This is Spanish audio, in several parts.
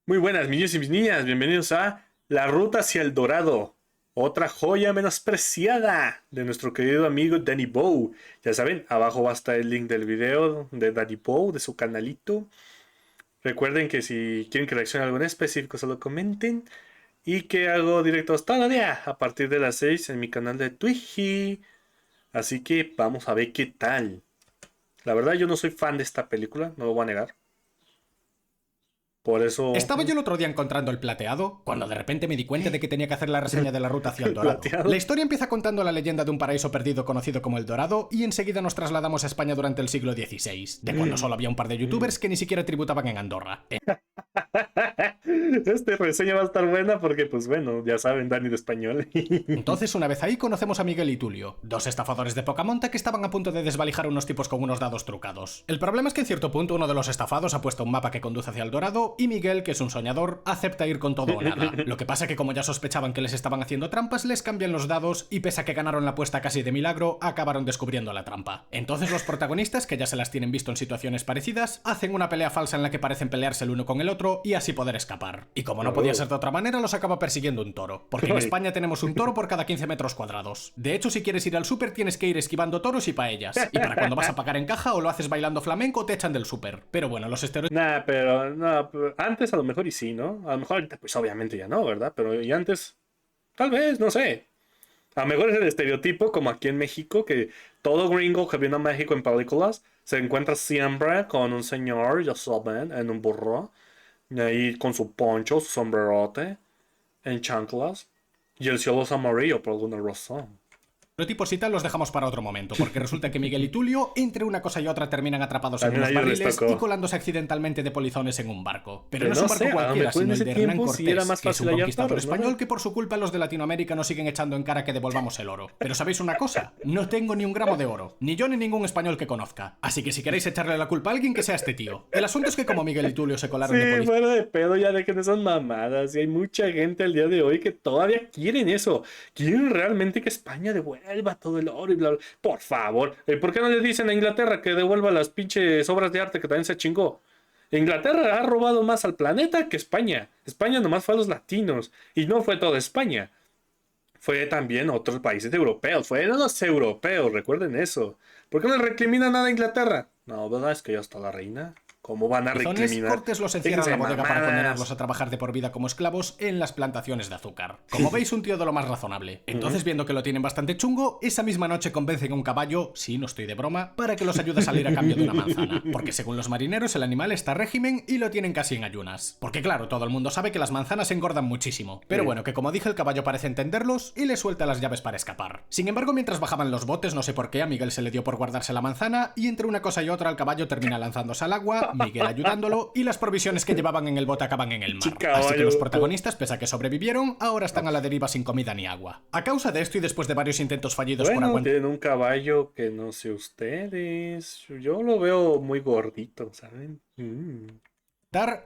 Muy buenas, niños y mis niñas, bienvenidos a La Ruta hacia el Dorado, otra joya menospreciada de nuestro querido amigo Danny Bow. Ya saben, abajo va a estar el link del video de Danny Bow, de su canalito. Recuerden que si quieren que reaccione a algo en específico, solo comenten. Y que hago directos cada día a partir de las 6 en mi canal de Twitch. Así que vamos a ver qué tal. La verdad, yo no soy fan de esta película, no lo voy a negar. Por eso, Estaba yo el otro día encontrando el plateado, cuando de repente me di cuenta de que tenía que hacer la reseña de la ruta hacia el el Dorado. La plateado. historia empieza contando la leyenda de un paraíso perdido conocido como el Dorado, y enseguida nos trasladamos a España durante el siglo XVI, de cuando solo había un par de youtubers que ni siquiera tributaban en Andorra. Esta reseña va a estar buena porque, pues bueno, ya saben, Dani de español. Entonces, una vez ahí, conocemos a Miguel y Tulio, dos estafadores de poca monta que estaban a punto de desvalijar a unos tipos con unos dados trucados. El problema es que en cierto punto uno de los estafados ha puesto un mapa que conduce hacia el Dorado y Miguel, que es un soñador, acepta ir con todo o nada. Lo que pasa que como ya sospechaban que les estaban haciendo trampas, les cambian los dados y pese a que ganaron la apuesta casi de milagro, acabaron descubriendo la trampa. Entonces los protagonistas, que ya se las tienen visto en situaciones parecidas, hacen una pelea falsa en la que parecen pelearse el uno con el otro y así poder escapar. Y como no podía ser de otra manera, los acaba persiguiendo un toro. Porque en España tenemos un toro por cada 15 metros cuadrados. De hecho, si quieres ir al súper, tienes que ir esquivando toros y paellas. Y para cuando vas a pagar en caja, o lo haces bailando flamenco, te echan del súper. Pero bueno, los estereotipos Nah, pero no, antes a lo mejor y sí, ¿no? A lo mejor ahorita, pues obviamente ya no, ¿verdad? Pero y antes, tal vez, no sé. A lo mejor es el estereotipo, como aquí en México, que todo gringo que viene a México en películas se encuentra siempre con un señor, ya saben, en un burro, y ahí con su poncho, su sombrerote, en chanclas, y el cielo es amarillo por alguna razón. y tal los dejamos para otro momento, porque resulta que Miguel y Tulio, entre una cosa y otra, terminan atrapados en También a unos ellos les barriles y tocó. colándose accidentalmente de polizones en un barco. Pero Que no es no un barco sé, a lo cualquiera, mejor en sino el ese de Hernán tiempo sí era Cortés, más que es un fácil hallar conquistador toros, ¿no? español que por su culpa los de Latinoamérica nos siguen echando en cara que devolvamos el oro. Pero ¿sabéis una cosa? No tengo ni un gramo de oro, ni yo ni ningún español que conozca. Así que si queréis echarle la culpa a alguien, que sea este tío. El asunto es que como Miguel y Tulio se Sí, colaron de policía fuera de pedo, ya dejen esas mamadas. Y hay mucha gente al día de hoy que todavía quieren eso. Quieren realmente que España devuelva todo el oro y bla, bla. Por favor, ¿por qué no le dicen a Inglaterra que devuelva las pinches obras de arte que también se chingó? Inglaterra ha robado más al planeta que España. España nomás fue a los latinos. Y no fue toda España. Fue también otros países europeos. Fueron los europeos, recuerden eso. ¿Por qué no le recrimina nada a Inglaterra? No, ¿verdad? Es que ya está la reina. ¿Cómo van a polizones, recriminar? Cortés los encierra en Déjense la de bodega para condenarlos mamadas. a trabajar de por vida como esclavos en las plantaciones de azúcar. Como veis, un tío de lo más razonable. Entonces, viendo que lo tienen bastante chungo, esa misma noche convencen a un caballo, sí, no estoy de broma, para que los ayude a salir a cambio de una manzana. Porque según los marineros, el animal está a régimen y lo tienen casi en ayunas. Porque claro, todo el mundo sabe que las manzanas engordan muchísimo. Pero bueno, que como dije, el caballo parece entenderlos y le suelta las llaves para escapar. Sin embargo, mientras bajaban los botes, no sé por qué, a Miguel se le dio por guardarse la manzana y entre una cosa y otra el caballo termina lanzándose al agua, Miguel ayudándolo y las provisiones que llevaban en el bote acaban en el mar. Chica, Así que los caballo. protagonistas, pese a que sobrevivieron, ahora están a la deriva sin comida ni agua. A causa de esto y después de varios intentos fallidos por Bueno, aguantar tienen un caballo que no sé ustedes. Yo lo veo muy gordito, ¿saben?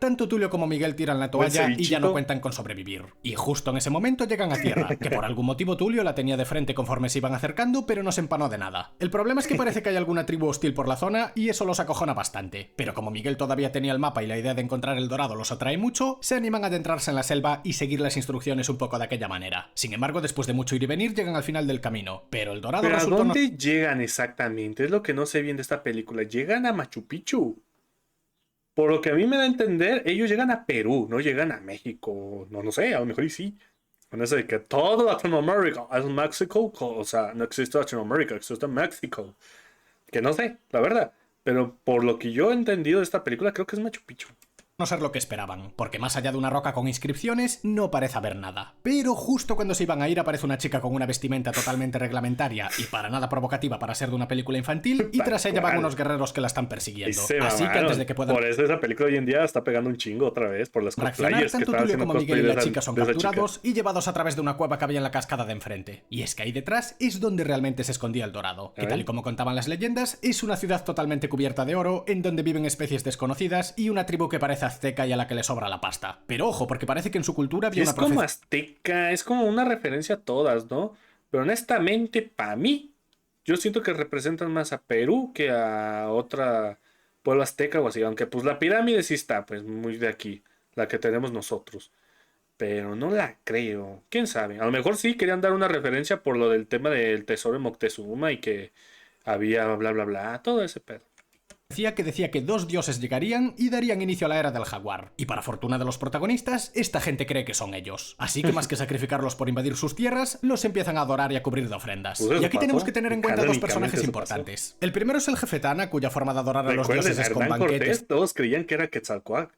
tanto Tulio como Miguel tiran la Buen toalla y ya no cevichito. cuentan con sobrevivir. Y justo en ese momento llegan a tierra, que por algún motivo Tulio la tenía de frente conforme se iban acercando, pero no se empanó de nada. El problema es que parece que hay alguna tribu hostil por la zona y eso los acojona bastante. Pero como Miguel todavía tenía el mapa y la idea de encontrar el dorado los atrae mucho, se animan a adentrarse en la selva y seguir las instrucciones un poco de aquella manera. Sin embargo, después de mucho ir y venir, llegan al final del camino. Pero el dorado Pero ¿a resultó no dónde llegan exactamente? Es lo que no sé bien de esta película. Llegan a Machu Picchu. Por lo que a mí me da a entender, ellos llegan a Perú, no llegan a México. No, no sé, a lo mejor y sí. Con eso de que todo Latinoamérica es México, o sea, no existe Latinoamérica, existe México. Que no sé, la verdad. Pero por lo que yo he entendido de esta película, creo que es Machu Picchu. ser lo que esperaban, porque más allá de una roca con inscripciones no parece haber nada. Pero justo cuando se iban a ir aparece una chica con una vestimenta totalmente reglamentaria y para nada provocativa para ser de una película infantil y Tal tras ella van cual. unos guerreros que la están Y persiguiendo. se Así que antes de mamaron. que puedan Por eso esa película hoy en día está pegando un chingo otra vez. Por las reaccionar, cosplayers que tanto están Tulio haciendo como cosplay Miguel y de la chica son de esa chica. capturados y llevados a través de una cueva que había en la cascada de enfrente. Y es que ahí detrás es donde realmente se escondía el dorado, A que tal y ver. como contaban las leyendas, es una ciudad totalmente cubierta de oro, en donde viven especies desconocidas y una tribu que parece azteca y a la que le sobra la pasta. Pero ojo, porque parece que en su cultura Sí, había es una como profecía azteca, es como una referencia a todas, ¿no? Pero honestamente, para mí, yo siento que representan más a Perú que a otra pueblo azteca o así. Aunque pues la pirámide sí está, pues muy de aquí. la que tenemos nosotros. Pero no la creo. ¿Quién sabe? A lo mejor sí querían dar una referencia por lo del tema del tesoro de Moctezuma y que había bla bla bla, todo ese pedo. Decía que 2 dioses llegarían y darían inicio a la era del jaguar. Y para fortuna de los protagonistas, esta gente cree que son ellos. Así que más que sacrificarlos por invadir sus tierras, los empiezan a adorar y a cubrir de ofrendas. Pues y aquí pasó. tenemos que tener en cuenta 2 Canónicamente personajes eso importantes. El primero es el jefe Tana, cuya forma de adorar a los Recuerden, dioses es con Hernán banquetes. Cortés, todos creían que era Quetzalcóatl.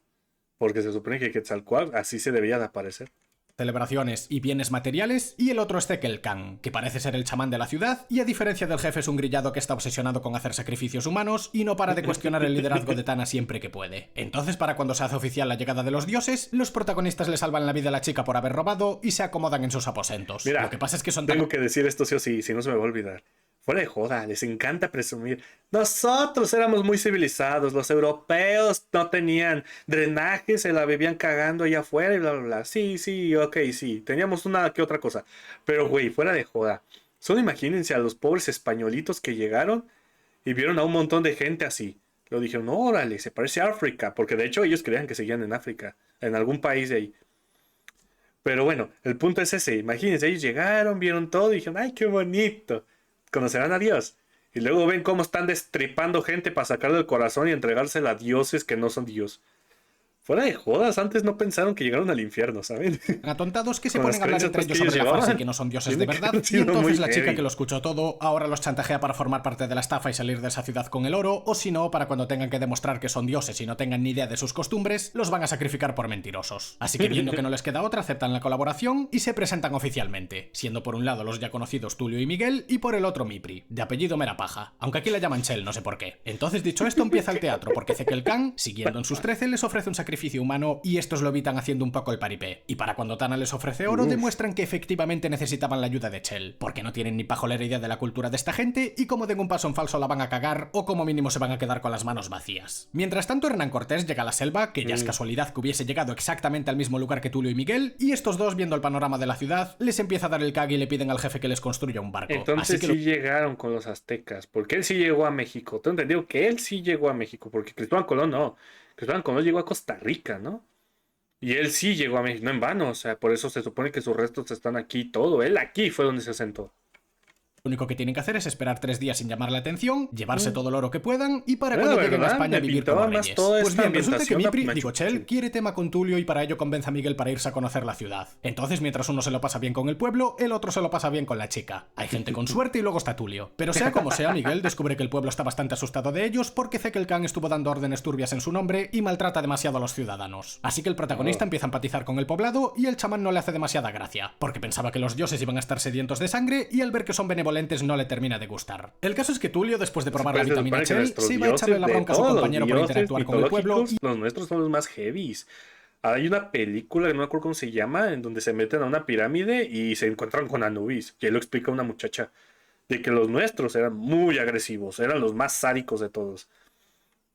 Porque se supone que Quetzalcóatl así se debía de aparecer. Celebraciones y bienes materiales, y el otro es Tekelkan, que parece ser el chamán de la ciudad, y a diferencia del jefe es un grillado que está obsesionado con hacer sacrificios humanos y no para de cuestionar el liderazgo de Tana siempre que puede. Entonces, para cuando se hace oficial la llegada de los dioses, los protagonistas le salvan la vida a la chica por haber robado y se acomodan en sus aposentos. Mira, lo que pasa es que son tengo que decir esto sí o sí, si no se me va a olvidar. Fuera de joda, les encanta presumir. Nosotros éramos muy civilizados, los europeos no tenían drenaje, se la bebían cagando allá afuera y bla, bla, bla. Sí, ok, sí, teníamos una que otra cosa. Pero, güey, fuera de joda. Solo imagínense a los pobres españolitos que llegaron y vieron a un montón de gente así. Lo dijeron, órale, se parece a África, porque de hecho ellos creían que seguían en África, en algún país de ahí. Pero bueno, el punto es ese, imagínense, ellos llegaron, vieron todo y dijeron, ay, qué bonito. Conocerán a Dios. Y luego ven cómo están destripando gente para sacarle el corazón y entregársela a dioses que no son Dios. Fuera de jodas, antes no pensaron que llegaron al infierno, ¿saben? atontados que se Con ponen a las hablar entre ellos creencias sobre la que frase llevaban, que no son dioses de tiene que verdad, haber y sido entonces muy la chica heavy. que lo escuchó todo ahora los chantajea para formar parte de la estafa y salir de esa ciudad con el oro, o si no, para cuando tengan que demostrar que son dioses y no tengan ni idea de sus costumbres, los van a sacrificar por mentirosos. Así que viendo que no les queda otra, aceptan la colaboración y se presentan oficialmente, siendo por un lado los ya conocidos Tulio y Miguel, y por el otro Mipri, de apellido Merapaja, aunque aquí la llaman Chel, no sé por qué. Entonces, dicho esto, empieza el teatro, porque Cekelcan, siguiendo en sus 13, les ofrece un sacrificio humano y estos lo evitan haciendo un poco el paripé. Y para cuando Tana les ofrece oro, demuestran que efectivamente necesitaban la ayuda de Chel, porque no tienen ni pajolera idea de la cultura de esta gente y como den un paso en falso la van a cagar o como mínimo se van a quedar con las manos vacías. Mientras tanto, Hernán Cortés llega a la selva, que ya es casualidad que hubiese llegado exactamente al mismo lugar que Tulio y Miguel, y estos dos, viendo el panorama de la ciudad, les empieza a dar el cague y le piden al jefe que les construya un barco. Entonces Así que sí llegaron con los aztecas, porque él sí llegó a México. Tengo entendido que él sí llegó a México, porque Cristóbal Colón no. Cristóbal Colón llegó a Costa Rica, ¿no? Y él sí llegó a México, no en vano, o sea, por eso se supone que sus restos están aquí y todo. Él aquí fue donde se asentó. lo único que tienen que hacer es esperar 3 días sin llamar la atención, llevarse todo el oro que puedan y para Pero cuando la lleguen a verdad, España me vivir pintaba como más reyes. toda Pues esta bien, resulta que ambientación Mipri, a digo, Machu Chel, Picchu. quiere tema con Tulio y para ello convence a Miguel para irse a conocer la ciudad. Entonces, mientras uno se lo pasa bien con el pueblo, el otro se lo pasa bien con la chica. Hay gente con suerte y luego está Tulio. Pero sea como sea, Miguel descubre que el pueblo está bastante asustado de ellos porque Cekelcan estuvo dando órdenes turbias en su nombre y maltrata demasiado a los ciudadanos. Así que el protagonista empieza a empatizar con el poblado y el chamán no le hace demasiada gracia, porque pensaba que los dioses iban a estar sedientos de sangre y al ver que son benevolentes no le termina de gustar. El caso es que Tulio, después de probar la Pues se vitamina supone que Chel, nuestros se iba a echarle la dioses bronca a su de todos los compañero por dioses interactuar con el pueblo y mitológicos, los nuestros son los más heavies. Hay una película que no me acuerdo cómo se llama, en donde se meten a una pirámide y se encuentran con Anubis. Y ahí lo explica una muchacha, de que los nuestros eran muy agresivos, eran los más sádicos de todos.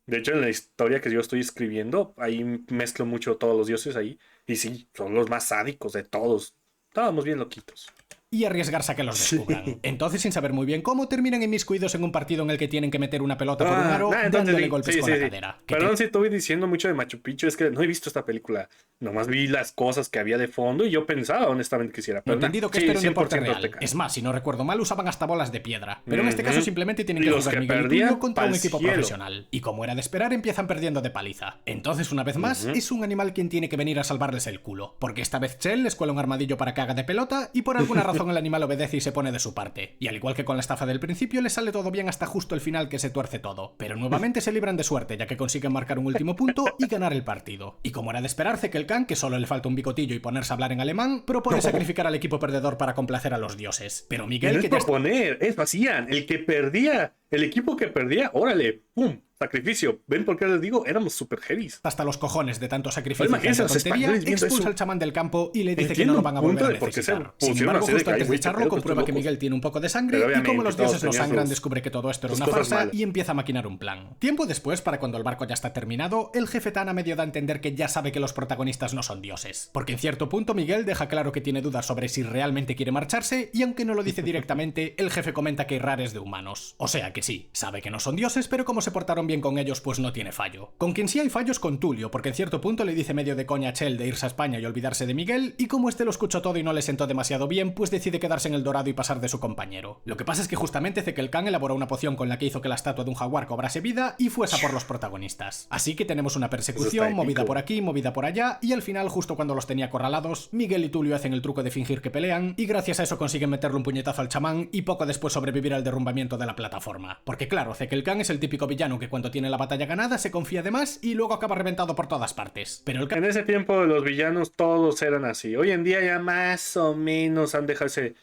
De hecho, en la historia que yo estoy escribiendo, ahí mezclo mucho todos los dioses ahí. Y sí, son los más sádicos de todos. Estábamos bien loquitos. y arriesgarse a que los descubran. Entonces, sin saber muy bien cómo, terminan inmiscuidos en un partido en el que tienen que meter una pelota por un aro, dándole golpes con la cadera. Perdón si estuve diciendo mucho de Machu Picchu, es que no he visto esta película. Nomás vi las cosas que había de fondo y yo pensaba honestamente que quisiera. He entendido que esto era un deporte 100% real. azteca. Es más, si no recuerdo mal, usaban hasta bolas de piedra. Pero en este caso simplemente tienen Y que los jugar que Miguel y perdían, Tulio contra un pa'l equipo cielo. profesional. Y como era de esperar, empiezan perdiendo de paliza. Entonces, una vez más, es un animal quien tiene que venir a salvarles el culo. Porque esta vez Chel les cuela un armadillo para que haga de pelota y por alguna razón el animal obedece y se pone de su parte. Y al igual que con la estafa del principio, les sale todo bien hasta justo el final que se tuerce todo. Pero nuevamente se libran de suerte, ya que consiguen marcar un último punto y ganar el partido. Y como era de esperar, Cekelcan, que solo le falta un bigotillo y ponerse a hablar en alemán, propone sacrificar al equipo perdedor para complacer a los dioses. Pero Y Miguel, no que es ya proponer, es vacían. El que perdía, el equipo que perdía, órale, pum, sacrificio. ¿Ven por qué les digo? Éramos super heavies. hasta los cojones de tanto sacrificio y Imagínense tanta los tontería, españoles viendo expulsa eso. al chamán del campo y le dice que Entiendo no lo van a un punto volver a de por qué se necesitar. Sin pusieron embargo, así de justo que, antes "Ay, de güey, echarlo, qué pedo con comprueba estos que locos". Miguel tiene un poco de sangre Pero y como obviamente los todos dioses no tenían sangran, sus- descubre que todo esto era sus una cosas farsa malas. y empieza a maquinar un plan. Tiempo después, para cuando el barco ya está terminado, el jefe Tana medio da a entender que ya sabe que los protagonistas no son dioses. Porque en cierto punto Miguel deja claro que tiene dudas sobre si realmente quiere marcharse y aunque no lo dice directamente, el jefe comenta que hay rares de humanos. O sea que sí, sabe que no son dioses, pero como se portaron hicieron bien con ellos pues no tiene fallo. Con quien sí hay fallos con Tulio, porque en cierto punto le dice medio de coña a Chell de irse a España y olvidarse de Miguel, y como este lo escuchó todo y no le sentó demasiado bien, pues decide quedarse en el Dorado y pasar de su compañero. Lo que pasa es que justamente Zekelkan elaboró una poción con la que hizo que la estatua de un jaguar cobrase vida y fuese a por los protagonistas. Así que tenemos una persecución, movida por aquí, movida por allá, y al final, justo cuando los tenía acorralados, Miguel y Tulio hacen el truco de fingir que pelean, y gracias a eso consiguen meterle un puñetazo al chamán y poco después sobrevivir al derrumbamiento de la plataforma. Porque claro, Zekelkan es el típico villano que cuando tiene la batalla ganada se confía de más y luego acaba reventado por todas partes. Pero en ese tiempo los villanos todos eran así. Hoy en día ya más o menos han dejado ese,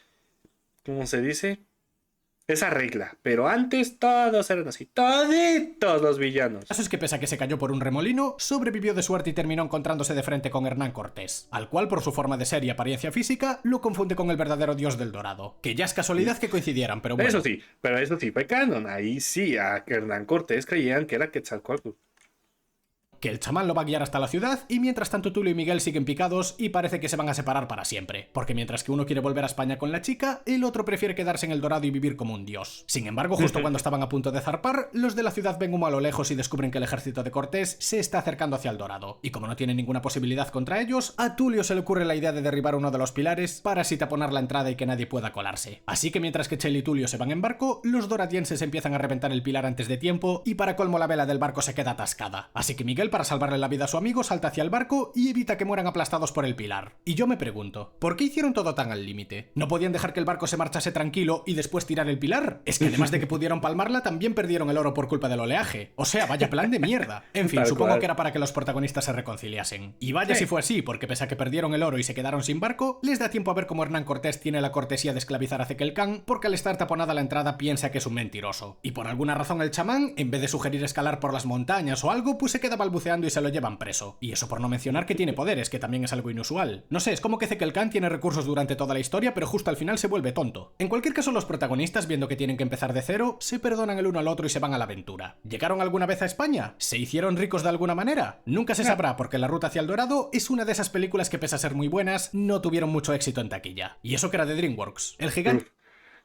¿cómo se dice? Esa regla, pero antes todos eran así, toditos los villanos. El caso es que pese a que se cayó por un remolino, sobrevivió de suerte y terminó encontrándose de frente con Hernán Cortés, al cual por su forma de ser y apariencia física lo confunde con el verdadero dios del Dorado, que ya es casualidad que coincidieran, pero bueno. Eso sí fue canon, ahí sí a Hernán Cortés creían que era Quetzalcóatl. Que el chamán lo va a guiar hasta la ciudad y mientras tanto Tulio y Miguel siguen picados y parece que se van a separar para siempre, porque mientras que uno quiere volver a España con la chica, el otro prefiere quedarse en el Dorado y vivir como un dios. Sin embargo, justo cuando estaban a punto de zarpar, los de la ciudad ven humo a lo lejos y descubren que el ejército de Cortés se está acercando hacia el Dorado, y como no tienen ninguna posibilidad contra ellos, a Tulio se le ocurre la idea de derribar uno de los pilares para así taponar la entrada y que nadie pueda colarse. Así que mientras que Chell y Tulio se van en barco, los doradienses empiezan a reventar el pilar antes de tiempo y para colmo la vela del barco se queda atascada. Así que Miguel, para salvarle la vida a su amigo, salta hacia el barco y evita que mueran aplastados por el pilar. Y yo me pregunto, ¿por qué hicieron todo tan al límite? ¿No podían dejar que el barco se marchase tranquilo y después tirar el pilar? Es que además de que pudieron palmarla, también perdieron el oro por culpa del oleaje. O sea, vaya plan de mierda. En fin, supongo que era para que los protagonistas se reconciliasen. Y vaya si fue así, porque pese a que perdieron el oro y se quedaron sin barco, les da tiempo a ver cómo Hernán Cortés tiene la cortesía de esclavizar a Zekelkan, porque al estar taponada la entrada piensa que es un mentiroso. Y por alguna razón el chamán, en vez de sugerir escalar por las montañas o algo, pues se queda balbuceando y se lo llevan preso. Y eso por no mencionar que tiene poderes, que también es algo inusual. No sé, es como que Zekelkan tiene recursos durante toda la historia, pero justo al final se vuelve tonto. En cualquier caso, los protagonistas, viendo que tienen que empezar de cero, se perdonan el uno al otro y se van a la aventura. ¿Llegaron alguna vez a España? ¿Se hicieron ricos de alguna manera? Nunca se sabrá, porque La Ruta hacia el Dorado es una de esas películas que, pese a ser muy buenas, no tuvieron mucho éxito en taquilla. Y eso que era de DreamWorks. El gigante...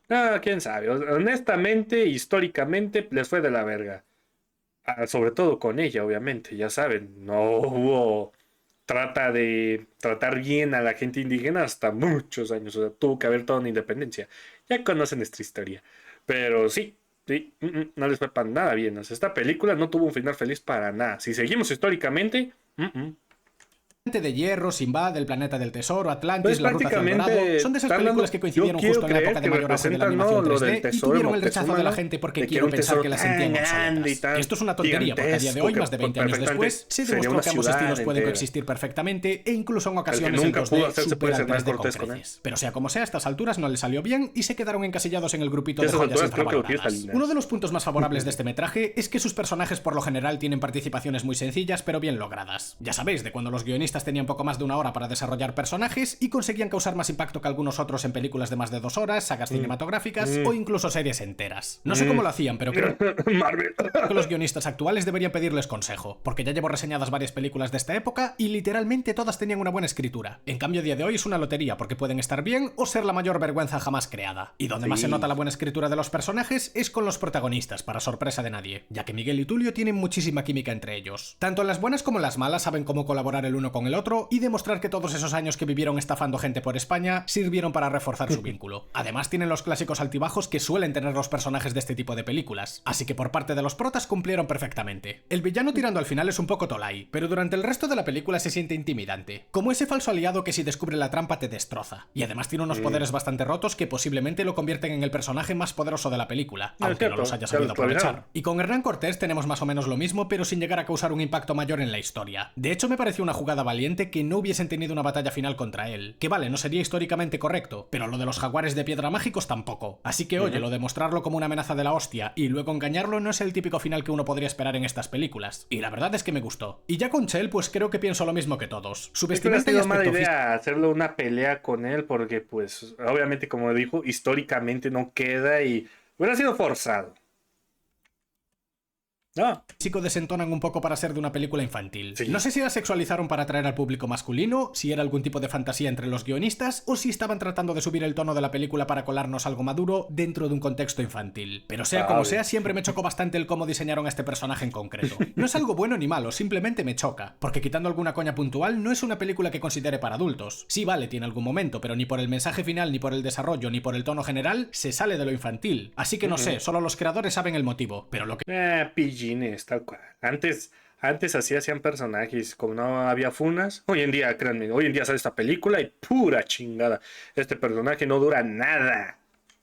No, quién sabe. Honestamente, históricamente, les fue de la verga. Sobre todo con ella, obviamente, ya saben, no hubo trata de tratar bien a la gente indígena hasta muchos años, o sea, tuvo que haber toda una independencia. Ya conocen nuestra historia, pero sí, no les fue para nada bien. O sea, esta película no tuvo un final feliz para nada. Si seguimos históricamente, de Hierro, Sinbad, El Planeta del Tesoro, Atlantis, pues La Ruta hacia el Dorado, son de esas películas que coincidieron justo en la época de mayor auge de la animación 3D y tuvieron el rechazo de la gente porque quiero pensar que las sentían obsoletas. Esto es una tontería porque a día de hoy, más de 20 años después, se demostró que ambos estilos pueden coexistir perfectamente e incluso en ocasiones el 2D supera al 3D con creces. Pero sea como sea, a estas alturas no les salió bien y se quedaron encasillados en el grupito de joyas infravaloradas. Uno de los puntos más favorables de este metraje es que sus personajes por lo general tienen participaciones muy sencillas pero bien logradas. Ya sabéis, de cuando los guionistas tenían poco más de una hora para desarrollar personajes y conseguían causar más impacto que algunos otros en películas de más de 2 horas, sagas cinematográficas o incluso series enteras. No sé cómo lo hacían, pero creo que los guionistas actuales deberían pedirles consejo, porque ya llevo reseñadas varias películas de esta época y literalmente todas tenían una buena escritura. En cambio, a día de hoy es una lotería, porque pueden estar bien o ser la mayor vergüenza jamás creada. Y donde más se nota la buena escritura de los personajes es con los protagonistas, para sorpresa de nadie, ya que Miguel y Tulio tienen muchísima química entre ellos. Tanto en las buenas como en las malas saben cómo colaborar el uno con el otro y demostrar que todos esos años que vivieron estafando gente por España sirvieron para reforzar su vínculo. Además tienen los clásicos altibajos que suelen tener los personajes de este tipo de películas, así que por parte de los protas cumplieron perfectamente. El villano tirando al final es un poco tolai, pero durante el resto de la película se siente intimidante, como ese falso aliado que si descubre la trampa te destroza, y además tiene unos poderes bastante rotos que posiblemente lo convierten en el personaje más poderoso de la película, aunque no los haya sabido aprovechar. Y con Hernán Cortés tenemos más o menos lo mismo, pero sin llegar a causar un impacto mayor en la historia. De hecho, me pareció una jugada valiente que no hubiesen tenido una batalla final contra él, que vale, no sería históricamente correcto, pero lo de los jaguares de piedra mágicos tampoco. Así que oye, lo de mostrarlo como una amenaza de la hostia y luego engañarlo no es el típico final que uno podría esperar en estas películas. Y la verdad es que me gustó. Y ya con Chell, pues creo que pienso lo mismo que todos. Su vestimenta y aspecto mala idea hacerlo una pelea con él porque pues obviamente como dijo, históricamente no queda y hubiera sido forzado. No, Físico desentonan un poco para ser de una película infantil. sí. No sé si la sexualizaron para atraer al público masculino, si era algún tipo de fantasía entre los guionistas, o si estaban tratando de subir el tono de la película para colarnos algo maduro dentro de un contexto infantil. Pero sea como sea, siempre me chocó bastante el cómo diseñaron a este personaje en concreto. No es algo bueno ni malo, simplemente me choca, porque quitando alguna coña puntual, no es una película que considere para adultos. Sí, vale, tiene algún momento, pero ni por el mensaje final, ni por el desarrollo, ni por el tono general, se sale de lo infantil. Así que no sé, solo los creadores saben el motivo, pero lo que... Pillines, tal cual. Antes así hacían personajes, como no había funas. Hoy en día, créanme, hoy en día sale esta película y pura chingada. Este personaje no dura nada.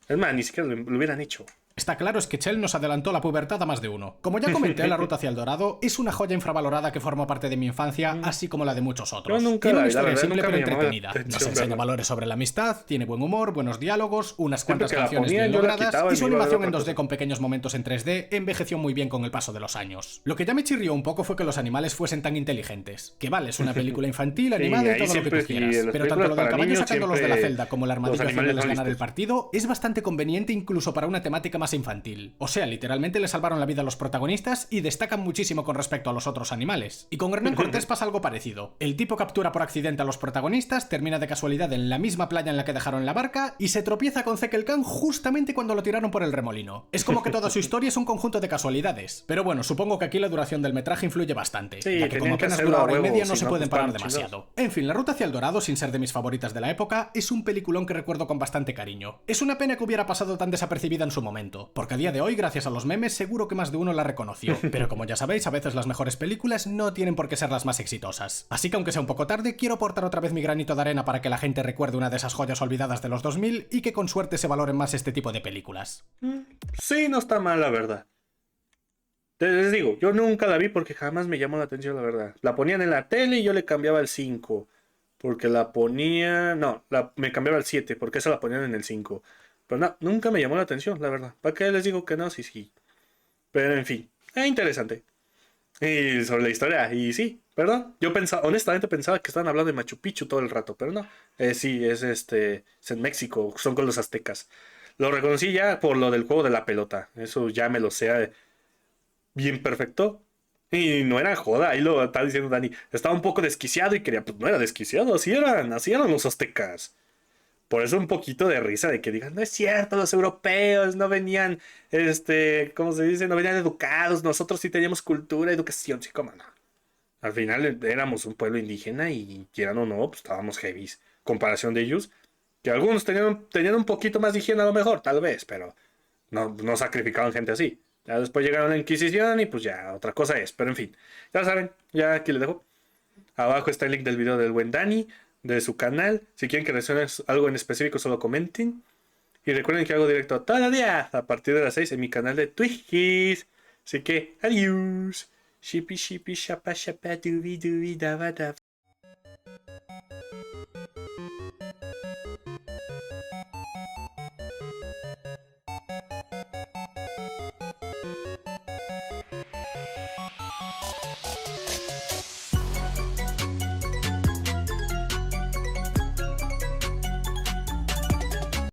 Es más, ni siquiera lo hubieran hecho. Está claro es que Chell nos adelantó la pubertad a más de uno. Como ya comenté, La Ruta hacia el Dorado es una joya infravalorada que formó parte de mi infancia, así como la de muchos otros. Yo nunca Tiene la una vi, la historia verdad, simple nunca pero me llamó la entretenida. atención, Nos enseña ¿verdad? valores sobre la amistad, tiene buen humor, buenos diálogos, unas cuantas que la canciones ponían, bien yo la logradas quitaba y y su me iba a ver animación en otra 2D cosa. con pequeños momentos en 3D envejeció muy bien con el paso de los años. Lo que ya me chirrió un poco fue que los animales fuesen tan inteligentes. Que vale, es una película infantil, animada y ahí todo lo que siempre, tú sí, quieras. en las Pero tanto lo del películas para caballo niños sacándolos de la siempre celda como el los armadillo animales haciéndoles son ganar el listos. partido es bastante conveniente incluso para una temática más infantil. O sea, literalmente le salvaron la vida a los protagonistas y destacan muchísimo con respecto a los otros animales. Y con Hernán Cortés pasa algo parecido. El tipo captura por accidente a los protagonistas, termina de casualidad en la misma playa en la que dejaron la barca y se tropieza con Zeke el Can justamente cuando lo tiraron por el remolino. Es como que toda su historia es un conjunto de casualidades. Pero bueno, supongo que aquí la duración del metraje influye bastante, Sí, ya que como tenían que apenas hacerlo dura a hora y huevo, media no si se no, pueden pues, parar estaban demasiado. En fin, La Ruta hacia el Dorado, sin ser de mis favoritas de la época, es un peliculón que recuerdo con bastante cariño. Es una pena que hubiera pasado tan desapercibida en su momento, porque a día de hoy, gracias a los memes, seguro que más de uno la reconoció. Pero como ya sabéis, a veces las mejores películas no tienen por qué ser las más exitosas. Así que aunque sea un poco tarde, quiero aportar otra vez mi granito de arena para que la gente recuerde una de esas joyas olvidadas de los 2000 y que con suerte se valoren más este tipo de películas. Sí, no está mal, la verdad. Les digo, yo nunca la vi porque jamás me llamó la atención, la verdad. La ponían en la tele y yo le cambiaba el 5. Porque la ponía... No, me cambiaba el 7 porque esa la ponían en el 5. Pero no, nunca me llamó la atención, la verdad. ¿Para qué les digo que no? Sí, sí. Pero en fin, es interesante. Y sobre la historia, y sí, perdón. Yo pensaba, honestamente pensaba que estaban hablando de Machu Picchu todo el rato, pero no. Sí, es en México, son con los aztecas. Lo reconocí ya por lo del juego de la pelota. Eso ya me lo sé bien perfecto. Y no era joda, ahí lo está diciendo Dani. Estaba un poco desquiciado y quería, pues no era desquiciado, así eran los aztecas. Por eso un poquito de risa de que digan, no es cierto, los europeos no venían, ¿cómo se dice? No venían educados, nosotros sí teníamos cultura, educación, sí, cómo no. Al final éramos un pueblo indígena y quieran o no, pues estábamos heavies. Comparación de ellos, que algunos tenían un poquito más de higiene a lo mejor, tal vez, pero no sacrificaban gente así. Ya después llegaron a la Inquisición y pues ya otra cosa es, pero en fin, ya saben, ya aquí les dejo. Abajo está el link del video del buen Dani, de su canal. Si quieren que resuene algo en específico, solo comenten. Y recuerden que hago directo todos los días a partir de las 6 en mi canal de Twitch. Así que, adiós. Shippy, shippy, shapa, shapa, dubi, dubi, daba, daba.